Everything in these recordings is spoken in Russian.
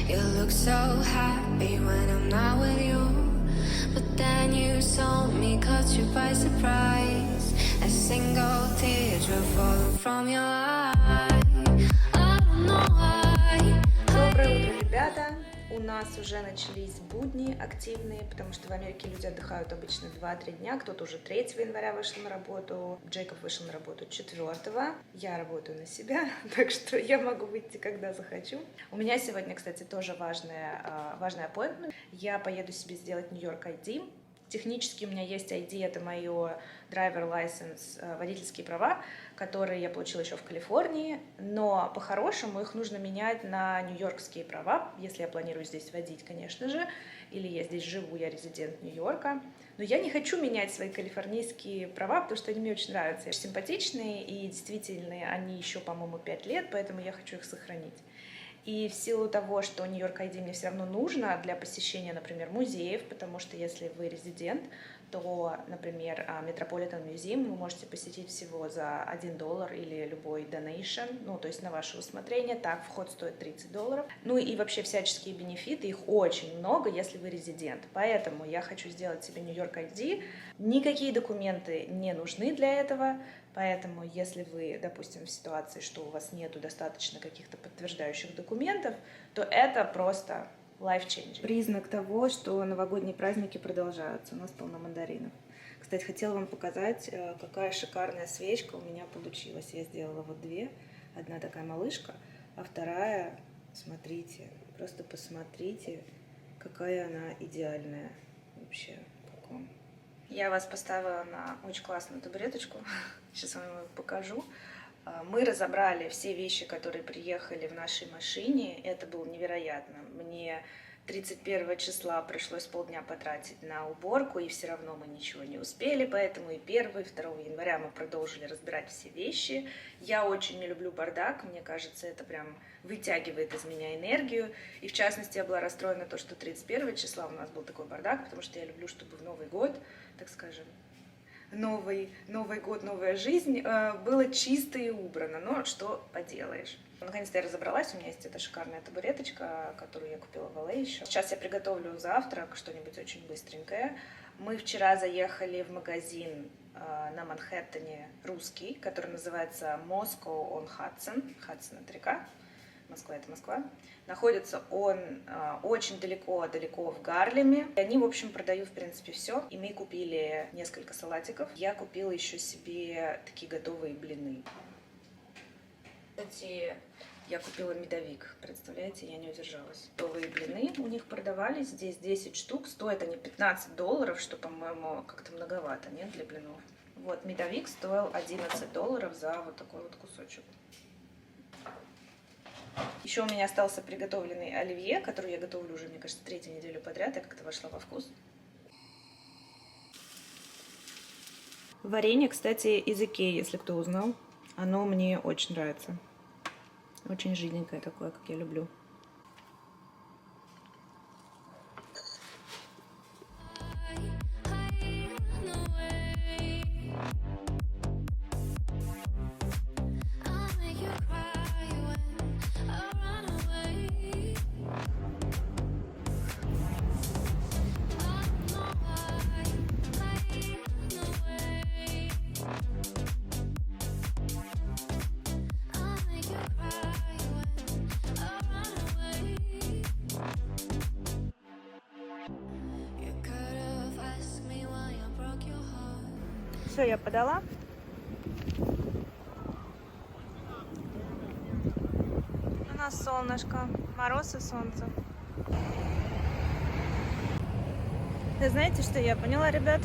You look so happy when I'm not with you. But then you saw me, caught you by surprise. A single teardrop falling from your eye. I don't know why. Доброе утро, ребята! У нас уже начались будни активные, потому что в Америке люди отдыхают обычно 2-3 дня. Кто-то уже 3 января вышел на работу, Джейкоб вышел на работу 4. Я работаю на себя, так что я могу выйти, когда захочу. У меня сегодня, кстати, тоже важный appointment. Я поеду себе сделать New York ID. Технически у меня есть ID, это мое driver license, водительские права, которые я получила еще в Калифорнии, но по-хорошему их нужно менять на нью-йоркские права, если я планирую здесь водить, конечно же, или я здесь живу, я резидент Нью-Йорка. Но я не хочу менять свои калифорнийские права, потому что они мне очень нравятся. Очень симпатичные и действительно они еще, по-моему, 5 лет, поэтому я хочу их сохранить. И в силу того, что New York ID мне все равно нужно для посещения, например, музеев, потому что если вы резидент, то, например, Metropolitan Museum вы можете посетить всего за $1 или любой donation, ну, то есть на ваше усмотрение. Так, вход стоит $30. Ну и вообще всяческие бенефиты, их очень много, если вы резидент. Поэтому я хочу сделать себе New York ID. Никакие документы не нужны для этого. Поэтому, если вы, допустим, в ситуации, что у вас нету достаточно каких-то подтверждающих документов, то это просто life-changing. Признак того, что новогодние праздники продолжаются. У нас полно мандаринов. Кстати, хотела вам показать, какая шикарная свечка у меня получилась. Я сделала вот 2. Одна такая малышка, а вторая, смотрите, просто посмотрите, какая она идеальная вообще. Я вас поставила на очень классную табуреточку. Сейчас вам ее покажу. Мы разобрали все вещи, которые приехали в нашей машине. Это было невероятно. Мне 31 числа пришлось полдня потратить на уборку, и все равно мы ничего не успели, поэтому и 1, и 2 января мы продолжили разбирать все вещи. Я очень не люблю бардак, мне кажется, это прям вытягивает из меня энергию, и в частности я была расстроена то, что 31 числа у нас был такой бардак, потому что я люблю, чтобы в Новый год, так скажем, Новый год, новая жизнь, было чисто и убрано, но что поделаешь. Наконец-то я разобралась, у меня есть эта шикарная табуреточка, которую я купила в LA еще. Сейчас я приготовлю завтрак, что-нибудь очень быстренькое. Мы вчера заехали в магазин на Манхэттене русский, который называется Moscow on Hudson. Hudson — это река, Москва — это Москва. Находится он очень далеко в Гарлеме. И они, в общем, продают, в принципе, все. И мы купили несколько салатиков. Я купила еще себе такие готовые блины. Кстати, я купила медовик, представляете, я не удержалась. Готовые блины у них продавались, здесь 10 штук, стоят они $15, что, по-моему, как-то многовато, нет, для блинов. Вот, медовик стоил $11 за вот такой вот кусочек. Еще у меня остался приготовленный оливье, который я готовлю уже, мне кажется, 3-ю неделю подряд, я как-то вошла во вкус. Варенье, кстати, из Икеи, если кто узнал. Оно мне очень нравится. Очень жиденькое такое, как я люблю. Все, я подала. У нас солнышко, мороз и солнце. Да, знаете, что я поняла, ребят?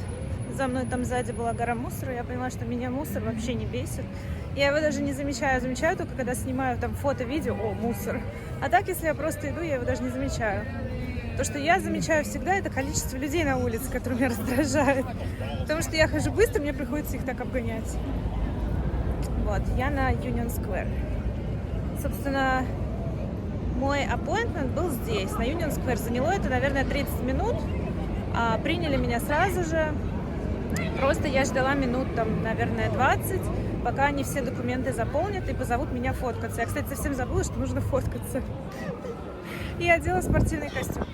За мной там сзади была гора мусора. Я поняла, что меня мусор вообще не бесит. Я его даже не замечаю. Замечаю только, когда снимаю там фото, видео. О, мусор. А так, если я просто иду, я его даже не замечаю. То, что я замечаю всегда, это количество людей на улице, которые меня раздражают. Потому что я хожу быстро, мне приходится их так обгонять. Вот, я на Union Square. Собственно, мой appointment был здесь, на Union Square. Заняло это, наверное, 30 минут. Приняли меня сразу же. Просто я ждала минут, там, наверное, 20, пока они все документы заполнят и позовут меня фоткаться. Я, кстати, совсем забыла, что нужно фоткаться. и одела спортивный костюм.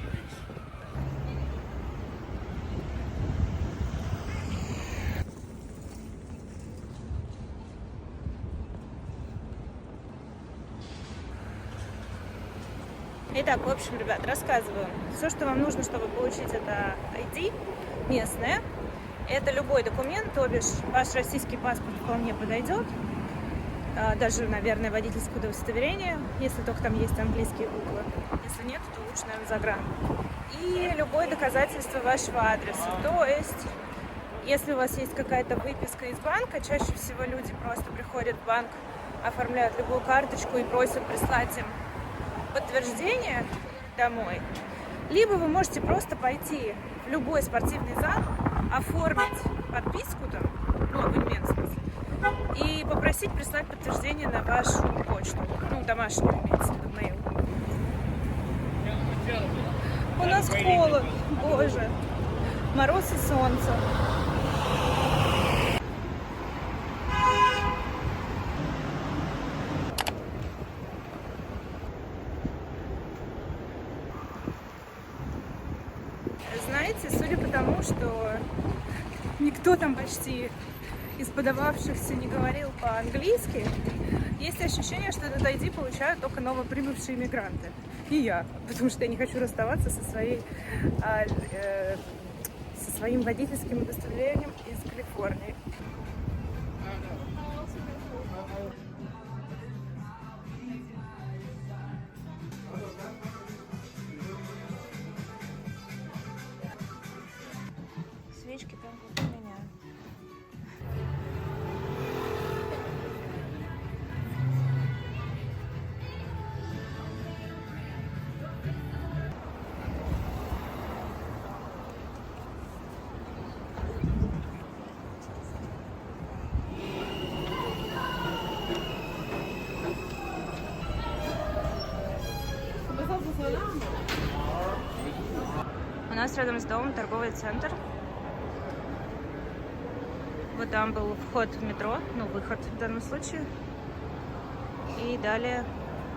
Итак, в общем, ребят, рассказываю. Все, что вам нужно, чтобы получить это ID местное, это любой документ, то бишь ваш российский паспорт вполне подойдет, даже, наверное, водительское удостоверение, если только там есть английские буквы. Если нет, то лучше, наверное, загран. И любое доказательство вашего адреса. То есть, если у вас есть какая-то выписка из банка, чаще всего люди просто приходят в банк, оформляют любую карточку и просят прислать им подтверждение домой. Либо вы можете просто пойти в любой спортивный зал, оформить подписку там, ну, абонемент в смысле, и попросить прислать подтверждение на вашу почту. Ну, домашнюю, имеется в виду, мою. У нас холод, боже, мороз и солнце. Знаете, судя по тому, что никто там почти из подававшихся не говорил по-английски, есть ощущение, что этот ID получают только новоприбывшие иммигранты. И я, потому что я не хочу расставаться со своим водительским удостоверением из Калифорнии. Свечки прям как у меня. У нас рядом с домом торговый центр. Вот там был вход в метро, ну, выход в данном случае. И далее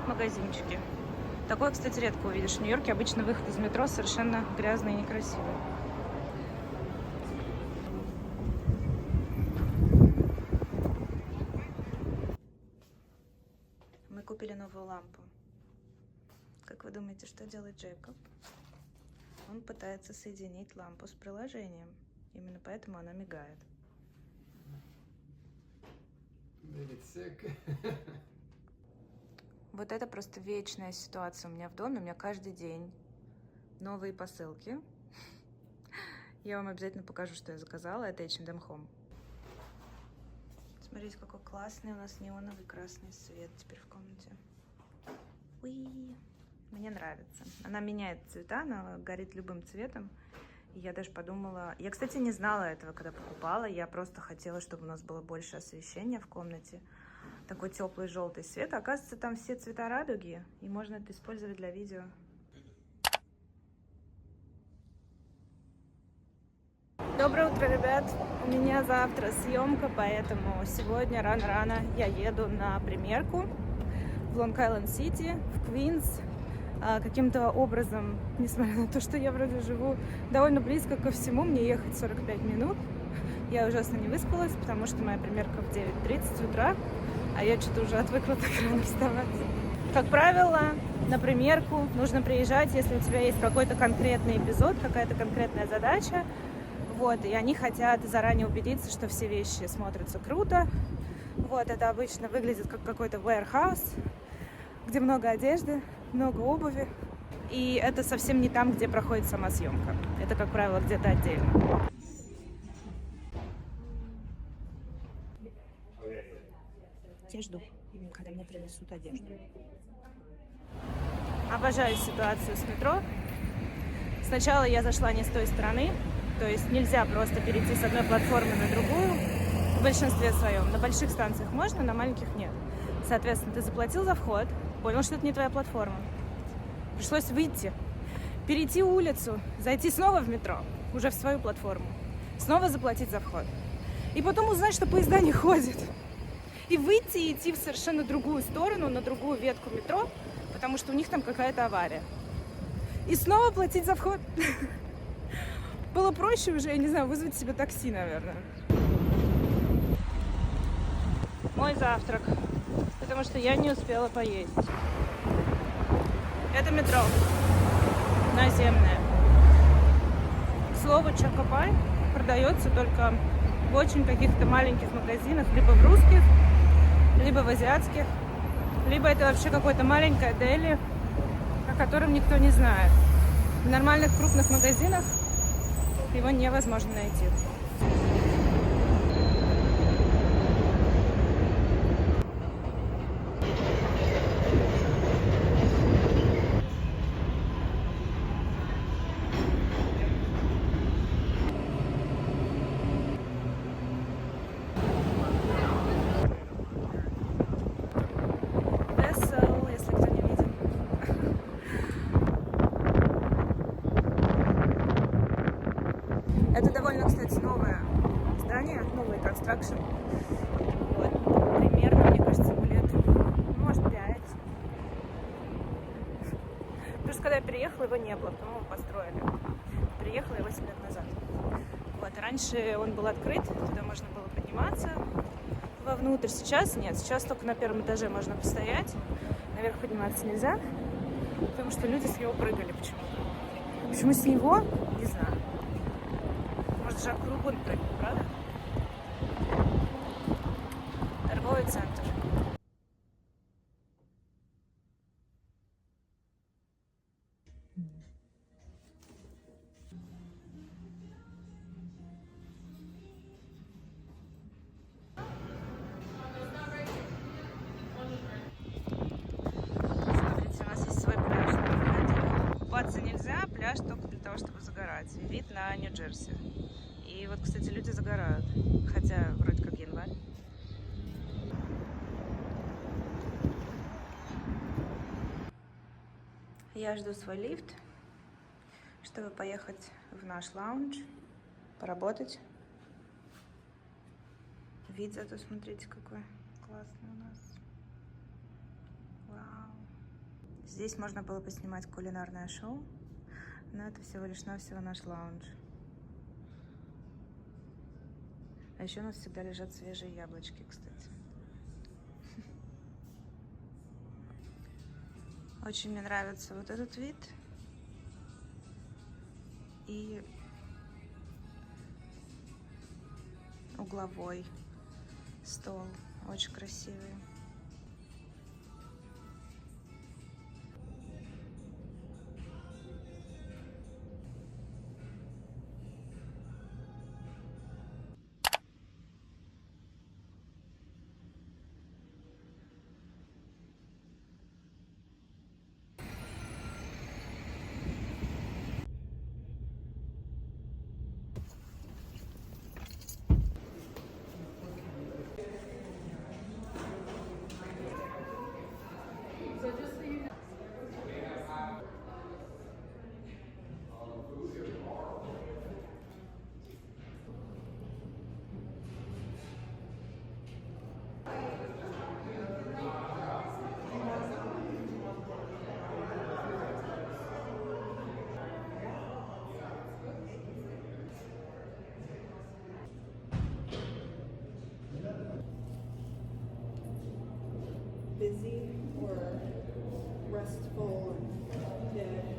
магазинчики. Такое, кстати, редко увидишь в Нью-Йорке. Обычно выход из метро совершенно грязный и некрасивый. Мы купили новую лампу. Как вы думаете, что делает Джейкоб? Он пытается соединить лампу с приложением. Именно поэтому она мигает. Вот это просто вечная ситуация у меня в доме. У меня каждый день новые посылки. Я вам обязательно покажу, что я заказала. Это H&M Home. Смотрите, какой классный у нас неоновый красный свет теперь в комнате. Уи! Мне нравится. Она меняет цвета, она горит любым цветом. И я даже подумала... Я, кстати, не знала этого, когда покупала. Я просто хотела, чтобы у нас было больше освещения в комнате. Такой теплый желтый свет. Оказывается, там все цвета радуги. И можно это использовать для видео. Доброе утро, ребят. У меня завтра съемка, поэтому сегодня рано-рано я еду на примерку в Лонг-Айленд-Сити, в Квинс. Каким-то образом, несмотря на то, что я вроде живу довольно близко ко всему, мне ехать 45 минут. Я ужасно не выспалась, потому что моя примерка в 9:30 утра, а я что-то уже отвыкла так рано вставать. Как правило, на примерку нужно приезжать, если у тебя есть какой-то конкретный эпизод, какая-то конкретная задача. Вот, и они хотят заранее убедиться, что все вещи смотрятся круто. Вот, это обычно выглядит как какой-то warehouse, где много одежды, много обуви. И это совсем не там, где проходит сама съемка. Это, как правило, где-то отдельно. Я жду, когда мне принесут одежду. Обожаю ситуацию с метро. Сначала я зашла не с той стороны, то есть нельзя просто перейти с одной платформы на другую. В большинстве своем. На больших станциях можно, на маленьких нет. Соответственно, ты заплатил за вход, понял, что это не твоя платформа. Пришлось выйти, перейти улицу, зайти снова в метро, уже в свою платформу, снова заплатить за вход. И потом узнать, что поезда не ходят. И выйти и идти в совершенно другую сторону, на другую ветку метро, потому что у них там какая-то авария. И снова платить за вход. Было проще уже, я не знаю, вызвать себе такси, наверное. Мой завтрак, потому что я не успела поесть. Это метро. Наземное. К слову, чокопай продается только в очень каких-то маленьких магазинах, либо в русских, либо в азиатских, либо это вообще какое-то маленькое дели, о котором никто не знает. В нормальных крупных магазинах его невозможно найти. Vessel, если кто не видел. Это довольно, кстати, новое здание, новый констракшн. Вот, примерно, мне кажется, ему лет, ну, может, 5. Потому что когда я переехала, его не было, потом его построили. Приехала я 8 лет назад. Вот, раньше он был открыт, туда можно было подниматься вовнутрь. Сейчас нет, сейчас только на первом этаже можно постоять. Наверх подниматься нельзя, потому что люди с него прыгали почему-то. Почему с него? Не знаю. Может, Жак Рубен прыгал, правда? Торговый центр. Смотрите, у нас есть свой пляж. Купаться нельзя, пляж только для того, чтобы загорать. Вид на Нью-Джерси. И вот, кстати, люди загорают. Хотя вроде как январь. Я жду свой лифт, чтобы поехать в наш лаунж, поработать. Вид зато, смотрите, какой классный у нас. Вау. Здесь можно было поснимать кулинарное шоу, но это всего лишь навсего наш лаунж. А еще у нас всегда лежат свежие яблочки, кстати. Очень мне нравится вот этот вид. И угловой стол. Очень красивый. Busy or restful and dead?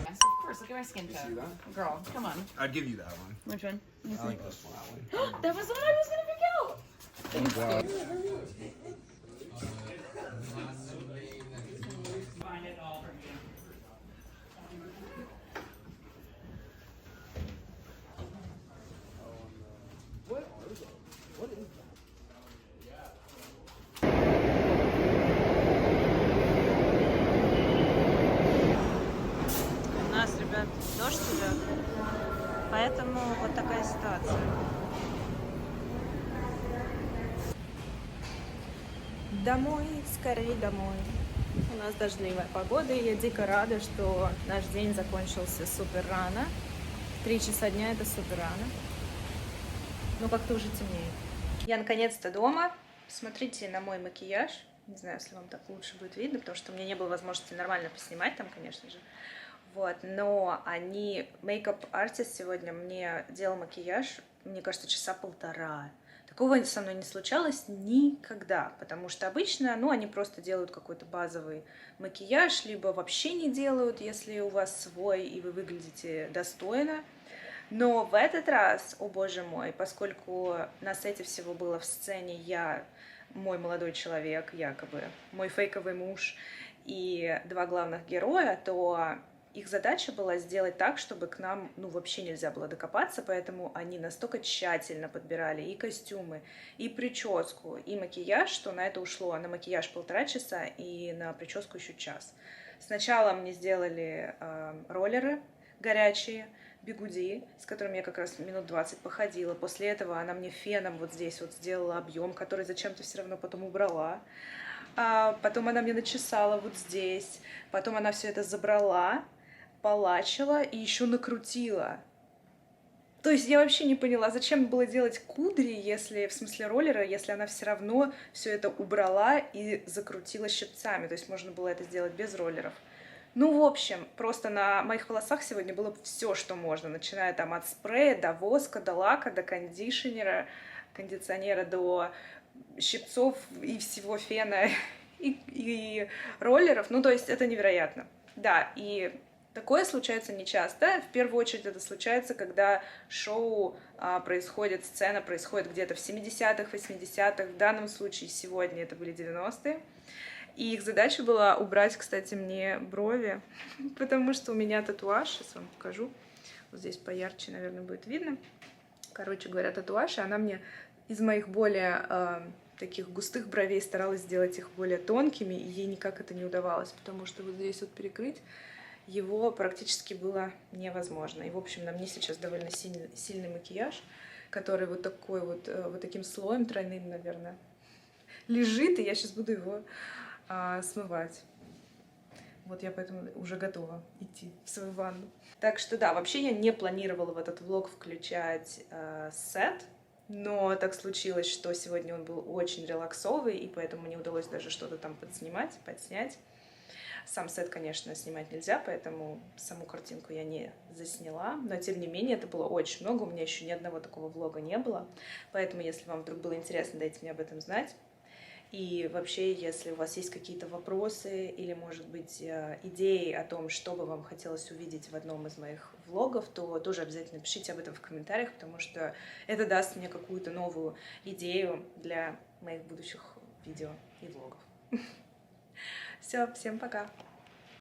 Yes, of course. Look at my skin tone. Girl, come on. I'd give you that one. Which one? I like this one. That was the one I was gonna pick out. Find it all for me. Домой, скорее домой. У нас дождливая погода, и я дико рада, что наш день закончился супер рано. 3 часа дня — это супер рано. Но как-то уже темнеет. Я наконец-то дома. Смотрите на мой макияж. Не знаю, если вам так лучше будет видно, потому что у меня не было возможности нормально поснимать там, конечно же. Вот, но мейкап-артист сегодня мне делал макияж, мне кажется, часа полтора. Такого со мной не случалось никогда, потому что обычно, они просто делают какой-то базовый макияж, либо вообще не делают, если у вас свой и вы выглядите достойно. Но в этот раз, о боже мой, поскольку на сете всего было в сцене я, мой молодой человек, якобы, мой фейковый муж и 2 главных героя, то их задача была сделать так, чтобы к нам, вообще нельзя было докопаться, поэтому они настолько тщательно подбирали и костюмы, и прическу, и макияж, что на это ушло на макияж 1,5 часа и на прическу еще час. Сначала мне сделали роллеры горячие, бигуди, с которыми я как раз минут 20 походила. После этого она мне феном вот здесь вот сделала объем, который зачем-то все равно потом убрала. Потом она мне начесала вот здесь. Потом она все это забрала, полачила и еще накрутила. То есть я вообще не поняла, зачем было делать кудри, в смысле роллера, если она все равно все это убрала и закрутила щипцами. То есть можно было это сделать без роллеров. В общем, просто на моих волосах сегодня было все, что можно, начиная там от спрея до воска, до лака, до кондиционера, до щипцов и всего фена и роллеров. То есть это невероятно. Да, и такое случается нечасто. В первую очередь это случается, когда шоу происходит, сцена происходит где-то в 70-х, 80-х. В данном случае сегодня это были 90-е. И их задача была убрать, кстати, мне брови, потому что у меня татуаж, сейчас вам покажу, вот здесь поярче, наверное, будет видно. Короче говоря, татуаж, и она мне из моих более таких густых бровей старалась сделать их более тонкими, и ей никак это не удавалось, потому что вот здесь вот перекрыть его практически было невозможно. И, в общем, на мне сейчас довольно сильный макияж, который вот такой вот таким слоем тройным, наверное, лежит, и я сейчас буду его смывать. Вот я поэтому уже готова идти в свою ванну. Так что да, вообще я не планировала в этот влог включать сет, но так случилось, что сегодня он был очень релаксовый, и поэтому мне удалось даже что-то там подснять. Сам сет, конечно, снимать нельзя, поэтому саму картинку я не засняла, но тем не менее это было очень много, у меня еще ни одного такого влога не было, поэтому если вам вдруг было интересно, дайте мне об этом знать. И вообще, если у вас есть какие-то вопросы или, может быть, идеи о том, что бы вам хотелось увидеть в одном из моих влогов, то тоже обязательно пишите об этом в комментариях, потому что это даст мне какую-то новую идею для моих будущих видео и влогов. Все, всем пока!